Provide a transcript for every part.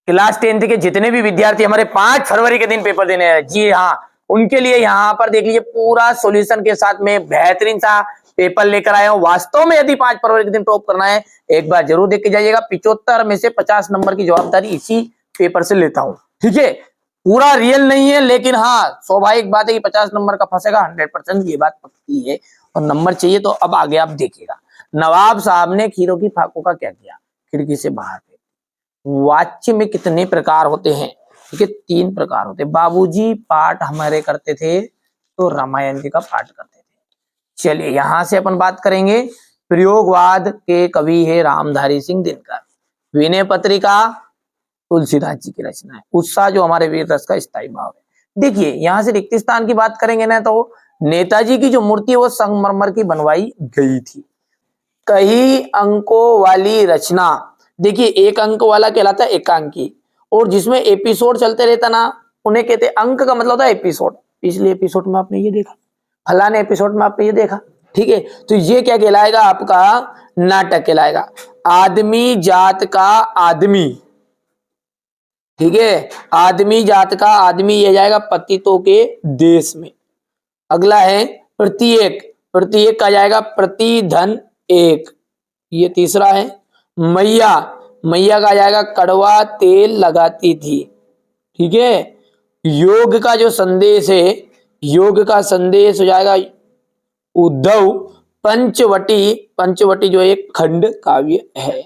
Class 10th के जितने भी विद्यार्थी हमारे 5 फरवरी के दिन पेपर देने हैं, जी हाँ, उनके लिए यहाँ पर देख लीजिए पूरा सॉल्यूशन के साथ में बेहतरीन सा पेपर लेकर आया हूँ। वास्तव में यदि 5 फरवरी के दिन टॉप करना है, एक बार जरूर देख के जाइएगा। 75 में से 50 नंबर की जवाबदारी इसी पेपर से लेता हूँ, ठीक है। पूरा रियल नहीं है, लेकिन हाँ स्वाभाविक बात है कि 50 नंबर का फंसेगा 100%, ये बात पक्की है। और नंबर चाहिए तो अब आगे आप देखिएगा। नवाब साहब ने खीरों की फाकों का क्या किया? खिड़की से बाहर फेंक। वाच्य में कितने प्रकार होते हैं? ठीक है, 3 प्रकार होते हैं। बाबूजी पाठ हमारे करते थे तो रामायण जी का पाठ करते थे। चलिए यहां से अपन बात करेंगे। प्रयोगवाद के कवि है रामधारी सिंह दिनकर। विनय पत्रिका तुलसीदास जी की रचना है। उत्साह जो हमारे वीर रस का स्थायी भाव है। देखिए यहां से रिक्त स्थान की बात करेंगे ना, तो नेताजी की जो मूर्ति है वो संगमरमर की बनवाई गई थी। कई अंकों वाली रचना, देखिए 1 अंक वाला कहलाता है एकांकी, और जिसमें एपिसोड चलते रहता ना, उन्हें कहते हैं। अंक का मतलब होता है एपिसोड। पिछले एपिसोड में आपने ये देखा, फलाने एपिसोड में आपने ये देखा, ठीक है। तो ये क्या कहलाएगा? आपका नाटक कहलाएगा। आदमी जात का आदमी, ठीक है, आदमी जात का आदमी, ये जाएगा पतितों के देश में। अगला है प्रत्येक, प्रत्येक का जाएगा प्रतिधन एक, ये तीसरा है। मैया, मैया का जाएगा कड़वा तेल लगाती थी, ठीक है। योग का जो संदेश है, योग का संदेश हो जाएगा उद्धव। पंचवटी, पंचवटी जो एक खंड काव्य है।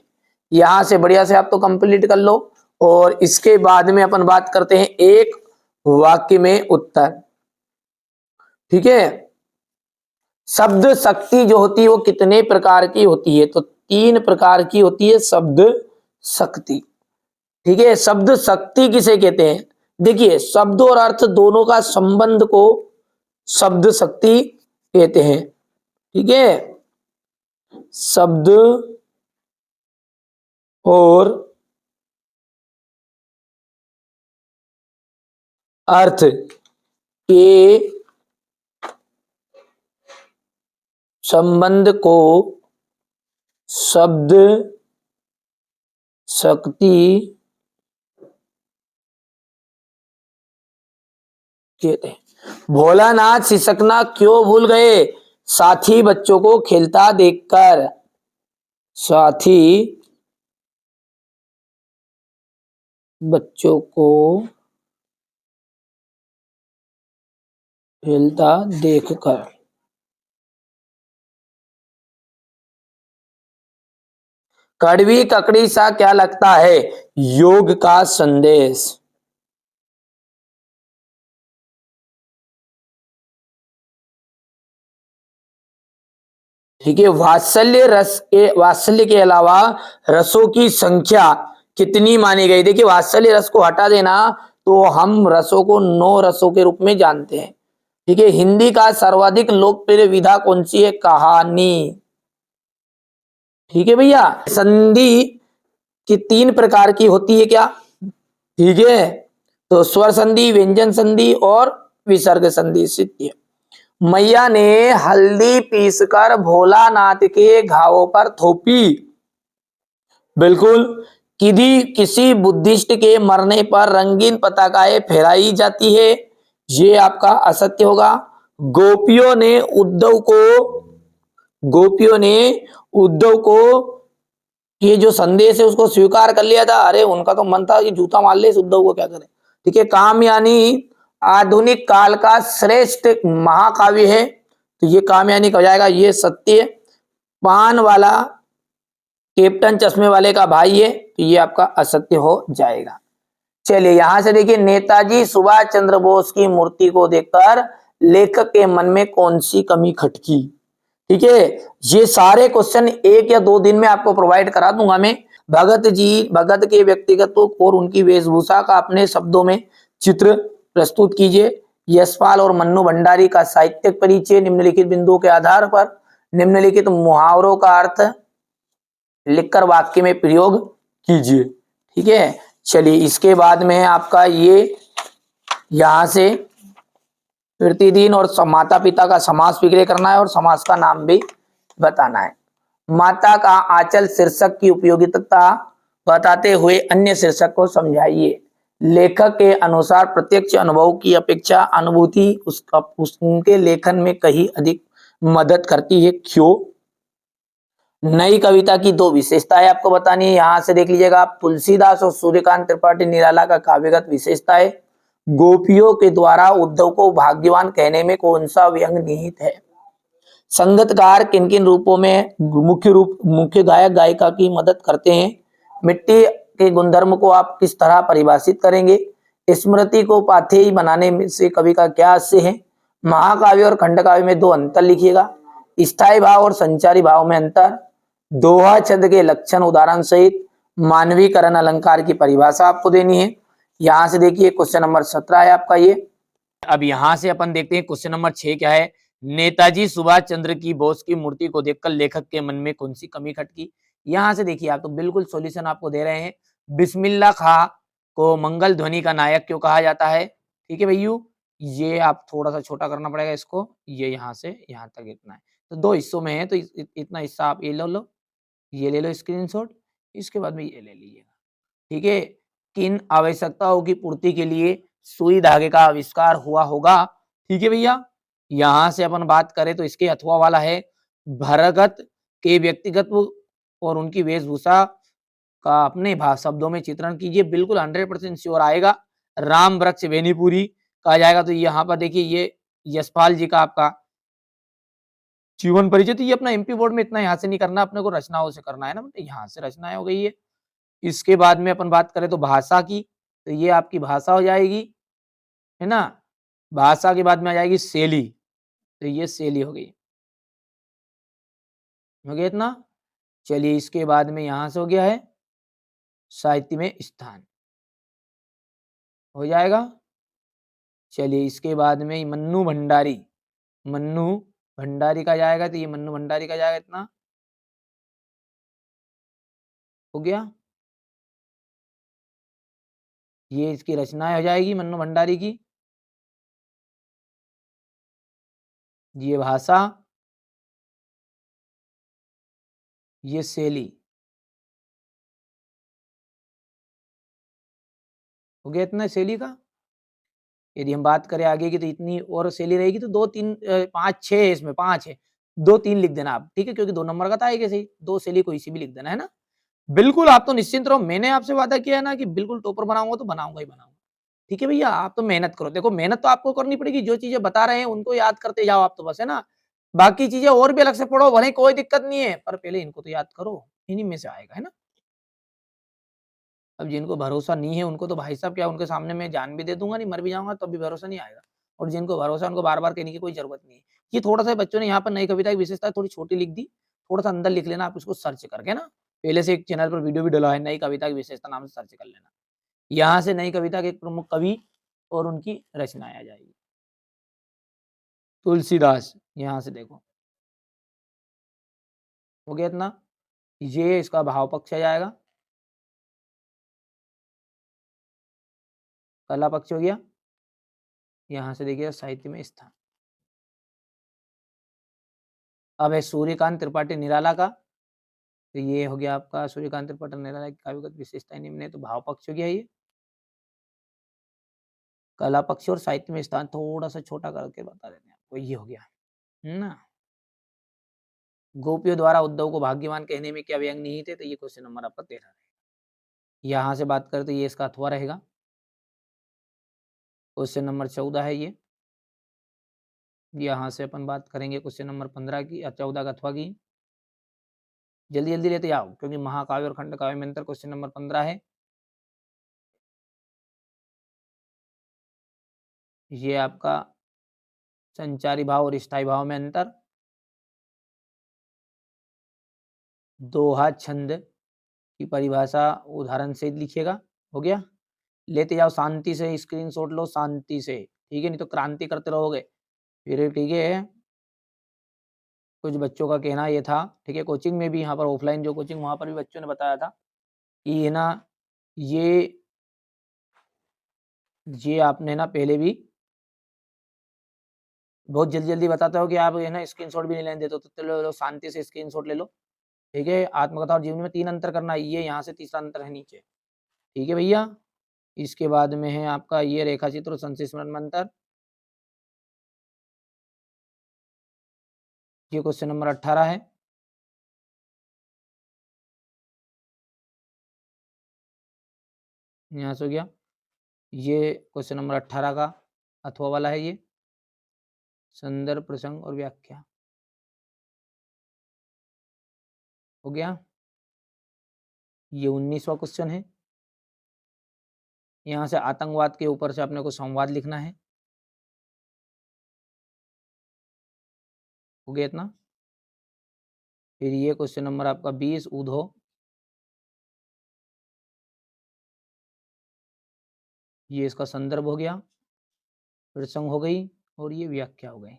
यहां से बढ़िया से आप तो कंप्लीट कर लो। और इसके बाद में अपन बात करते हैं एक वाक्य में उत्तर, ठीक है। शब्द शक्ति जो होती है वो कितने प्रकार की होती है? तो 3 प्रकार की होती है शब्द शक्ति, ठीक है। शब्द शक्ति किसे कहते हैं? देखिए शब्द और अर्थ दोनों का संबंध को शब्द शक्ति कहते हैं, ठीक है। शब्द और अर्थ के संबंध को शब्द शक्ति कहते हैं। भोलानाथ सिसकना क्यों भूल गए? साथी बच्चों को खेलता देखकर, साथी बच्चों को खेलता देखकर। कड़वी ककड़ी सा क्या लगता है? योग का संदेश, ठीक है। वात्सल्य के अलावा रसों की संख्या कितनी मानी गई? देखिए वात्सल्य रस को हटा देना तो हम रसों को 9 रसों के रूप में जानते हैं, ठीक है। हिंदी का सर्वाधिक लोकप्रिय विधा कौन सी है? कहानी, ठीक है भैया। संधि की 3 प्रकार की होती है क्या? ठीक है, तो स्वर संधि, व्यंजन संधि और विसर्ग संधि। मैया ने हल्दी पीसकर भोलानाथ के घावों पर थोपी, बिल्कुल। किसी बुद्धिस्ट के मरने पर रंगीन पताकाएं फहराई जाती है, ये आपका असत्य होगा। गोपियों ने उद्धव को ये जो संदेश है उसको स्वीकार कर लिया था। अरे उनका तो मन था कि जूता मार ले इस उद्धव को, क्या करें, ठीक है। कामयानी आधुनिक काल का श्रेष्ठ महाकाव्य है, तो ये कामयानी हो जाएगा, ये सत्य। पान वाला कैप्टन चश्मे वाले का भाई है, तो ये आपका असत्य हो जाएगा। चलिए यहां से देखिए, नेताजी सुभाष चंद्र बोस की मूर्ति को देखकर लेखक के मन में कौन सी कमी खटकी? ठीक है, ये सारे क्वेश्चन 1 या 2 दिन में आपको प्रोवाइड करा दूंगा मैं। भगत के व्यक्तिगत और उनकी वेशभूषा का अपने शब्दों में चित्र प्रस्तुत कीजिए। यशपाल और मन्नू भंडारी का साहित्यिक परिचय निम्नलिखित बिंदुओं के आधार पर निम्नलिखित मुहावरों का अर्थ लिखकर वाक्य में प्रयोग कीजिए। ठीक है, चलिए इसके बाद में आपका ये यहां से प्रतिदिन और माता पिता का समास विग्रह करना है और समास का नाम भी बताना है। माता का आंचल शीर्षक की उपयोगिता बताते हुए अन्य शीर्षक को समझाइए। लेखक के अनुसार प्रत्यक्ष अनुभव की अपेक्षा अनुभूति उनके लेखन में कहीं अधिक मदद करती है। क्यों? नई कविता की दो विशेषताएं आपको बतानी है, यहां से देख लीजिएगा आप। तुलसीदास और सूर्यकांत त्रिपाठी निराला का काव्यगत विशेषता है। गोपियों के द्वारा उद्धव को भाग्यवान कहने में कौन सा व्यंग निहित है? संगीतकार किन किन रूपों में मुख्य गायक गायिका की मदद करते हैं? मिट्टी के गुणधर्म को आप किस तरह परिभाषित करेंगे? स्मृति को पाथेय बनाने से कवि का क्या आशय है? महाकाव्य और खंडकाव्य में दो अंतर लिखिएगा। स्थायी भाव और संचारी भाव में अंतर। दोहा छंद के लक्षण उदाहरण सहित मानवीकरण अलंकार की परिभाषा आपको देनी है। यहां से देखिए क्वेश्चन नंबर 17 है आपका ये। अब यहां से अपन देखते हैं क्वेश्चन नंबर 6 क्या है। नेताजी सुभाष चंद्र की बोस की मूर्ति को देखकर लेखक के मन में कौन सी कमी खटकी? यहां से देखिए आप तो बिल्कुल सॉल्यूशन आपको दे रहे हैं। बिस्मिल्लाह खां को मंगल ध्वनि का नायक क्यों कहा जाता है? ठीक है भैया, ये आप थोड़ा सा छोटा करना पड़ेगा इसको। ये यहाँ से यहाँ तक इतना है, तो दो हिस्सों में है, तो इतना हिस्सा आप ये लो, ये ले लो स्क्रीनशॉट। इसके बाद में ये ले लीजिएगा। ठीक है, किन आवश्यकताओं की पूर्ति के लिए सुई धागे का आविष्कार हुआ होगा? ठीक है भैया, यहां से अपन बात करें तो इसके अथवा वाला है भरगत के व्यक्तिगत और उनकी वेशभूषा का अपने शब्दों में चित्रण कीजिए। बिल्कुल 100% श्योर आएगा। राम वृक्ष बेनीपुरी कहा जाएगा, तो यहाँ पर देखिए ये यशपाल जी का आपका जीवन परिचय। तो ये अपना एमपी बोर्ड में इतना यहाँ से नहीं करना, अपने को रचनाओं से करना है ना, मतलब यहाँ से रचनाएं हो गई है। इसके बाद में अपन बात करें तो भाषा की, तो ये आपकी भाषा हो जाएगी, है ना। भाषा के बाद में आ जाएगी शैली, तो ये शैली हो गया इतना। चलिए इसके बाद में यहां से हो गया है साहित्य में स्थान, हो जाएगा। चलिए इसके बाद में मन्नू भंडारी, मन्नू भंडारी का जाएगा, तो ये मन्नू भंडारी का जाएगा इतना, हो गया। ये इसकी रचनाएं हो जाएगी मन्नू भंडारी की। ये भाषा, ये शैली, हो गया इतना शैली का। यदि हम बात करें आगे की तो इतनी और शैली रहेगी, तो 2 3 5 6 है, इसमें 5 है, 2 3 लिख देना आप, ठीक है, क्योंकि 2 नंबर का था एक ऐसे ही, 2 शैली कोई सी भी लिख देना, है ना। बिल्कुल आप तो निश्चिंत रहो, मैंने आपसे वादा किया है ना कि बिल्कुल टॉपर बनाऊंगा, तो बनाऊंगा ही बनाऊंगा। ठीक है भैया, आप तो मेहनत करो, देखो मेहनत तो आपको करनी पड़ेगी, जो चीजें बता रहे हैं उनको याद करते जाओ आप, तो बस, है ना। बाकी चीजें और भी अलग से पढ़ो, भले कोई दिक्कत नहीं है, पर पहले इनको तो याद करो, इन्हीं में से आएगा, है ना। अब जिनको भरोसा नहीं है उनको तो भाई साहब क्या, उनके सामने मैं जान भी दे दूंगा, नहीं मर भी जाऊंगा, तब भी भरोसा नहीं आएगा। और जिनको भरोसा है उनको बार बार कहने की कोई जरूरत नहीं है। ये थोड़ा सा बच्चों ने यहाँ पर नई कविता की विशेषता थोड़ी छोटी लिख दी, थोड़ा सा अंदर लिख लेना आप इसको सर्च करके ना। पहले से एक चैनल पर वीडियो भी डला है, नई कविता की विशेषता नाम से सर्च कर लेना। यहाँ से नई कविता के एक प्रमुख कवि और उनकी रचनाएं आ जाएगी। तुलसीदास, यहाँ से देखो, हो गया इतना। ये इसका भाव पक्ष आ जाएगा, कला पक्ष हो गया। यहाँ से देखिए साहित्य में स्थान। अब है सूर्यकांत त्रिपाठी निराला का, तो ये हो गया आपका सूर्यकांत त्रिपाठी निराला की काव्यगत विशेषताएं निम्न है, तो भाव पक्ष हो गया ये। कला पक्ष और साहित्य में स्थान थोड़ा सा छोटा करके बता देते हैं आपको, ये हो गया, है ना। गोपियों द्वारा उद्धव को भाग्यवान कहने में क्या व्यंग नहीं थे, तो ये क्वेश्चन नंबर आपका 13 है। यहाँ से बात करें तो ये इसका अथवा रहेगा, क्वेश्चन नंबर 14 है ये। यहाँ से अपन बात करेंगे क्वेश्चन नंबर 15 की या 14 का अथवा की। जल्दी जल्दी लेते जाओ, क्योंकि महाकाव्य और खंडकाव्य में अंतर क्वेश्चन नंबर 15 है। ये आपका संचारी भाव और स्थायी भाव में अंतर। दोहा छंद की परिभाषा उदाहरण से लिखिएगा, हो गया। लेते जाओ शांति से, स्क्रीनशॉट लो शांति से, ठीक है, नहीं तो क्रांति करते रहोगे फिर, ठीक है। कुछ बच्चों का कहना ये था, ठीक है, कोचिंग में भी, यहाँ पर ऑफलाइन जो कोचिंग, वहाँ पर भी बच्चों ने बताया था कि है ना, ये आपने ना पहले भी बहुत जल्दी जल्दी बताते हो कि आप है ना स्क्रीनशॉट भी नहीं लेने देते, तो चलो लो शांति से स्क्रीनशॉट ले लो। ठीक है, आत्मकथा और जीवनी में 3 अंतर करना है, ये यहाँ से तीसरा अंतर है नीचे। ठीक है भैया? इसके बाद में है आपका ये रेखा चित्र और संशय स्मरण में अंतर। ये क्वेश्चन नंबर 18 है। यहाँ से हो गया। ये क्वेश्चन नंबर 18 का अथवा वाला है ये। संदर्भ, प्रसंग और व्याख्या। हो गया। ये 19वां क्वेश्चन है। यहाँ से आतंकवाद के ऊपर से अपने को संवाद लिखना है। हो गया इतना। फिर ये क्वेश्चन नंबर आपका 20 ऊधो। ये इसका संदर्भ हो गया, प्रसंग हो गई और ये व्याख्या हो गई।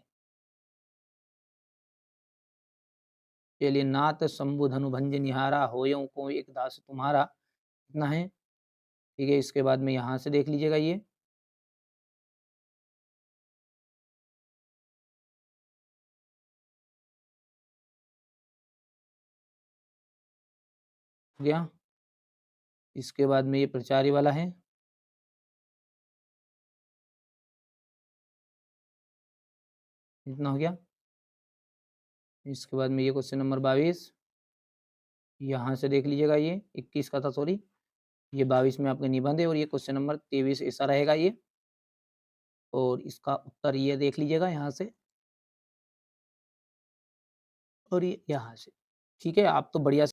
चलिए, नाथ शंभु धनु भंज निहारा होयं को एक दास तुम्हारा, इतना है। ठीक है, इसके बाद में यहाँ से देख लीजिएगा ये। हो गया। इसके बाद में ये प्रचारी वाला है। इतना हो गया। इसके बाद में ये क्वेश्चन नंबर 22। यहाँ से देख लीजिएगा ये 21 का था, सॉरी। ये 22 में आपके निबंध है और ये क्वेश्चन नंबर 23 ऐसा रहेगा ये। और इसका उत्तर ये देख लीजिएगा यहाँ से और ये यहाँ से। ठीक है, आप तो बढ़िया